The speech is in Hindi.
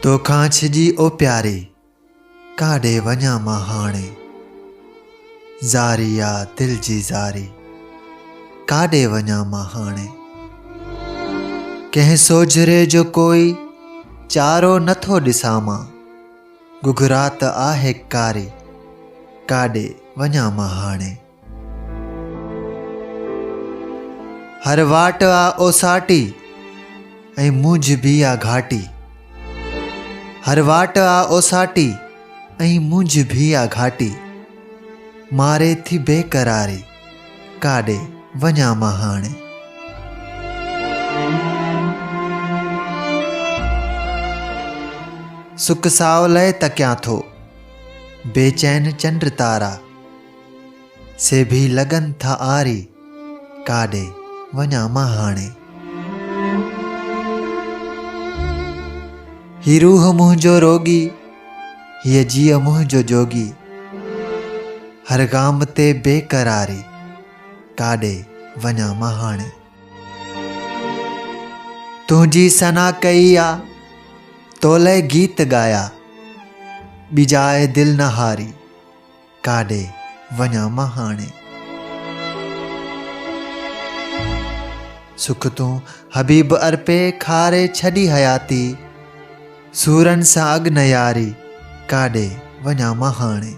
तोखां छिजी ओ प्यारी काॾे वञा मां हाणे। ज़ारी आ दिल जी ज़ारी काॾे वञा मां हाणे। कंहिं सोझरे जो कोई चारो नथो ॾिसां मां। गुघरात आहे कारी काॾे वञा मां हाणे। हर वाट आ ओसाटी ऐं मुंझ बि आ घाटी। हर वाट आ ओसाटी ऐं मुंझ भी आ घाटी। मारे थी बेकरारी काॾे वञा मां हाणे। सुख सावलय तकियां थो बेचैन चंड तारा। से भी लगन था आरी काॾे वञा मां हाणे। ही रूह मुंहिंजो रोगी हीअ जीअ मुंहिंजो जोगी। हर गाम ते बेकरारी काॾे वञा मां हाणे। तुंहिंजी सना कई आ तोले गीत ॻाया। ॿिजाए दिल न हारी काॾे वञा मां हाणे। सुख तूं हबीब अर्पे खारे छॾी हयाती। सूरन सां अॻु न यारी काॾे वञा मां हाणे।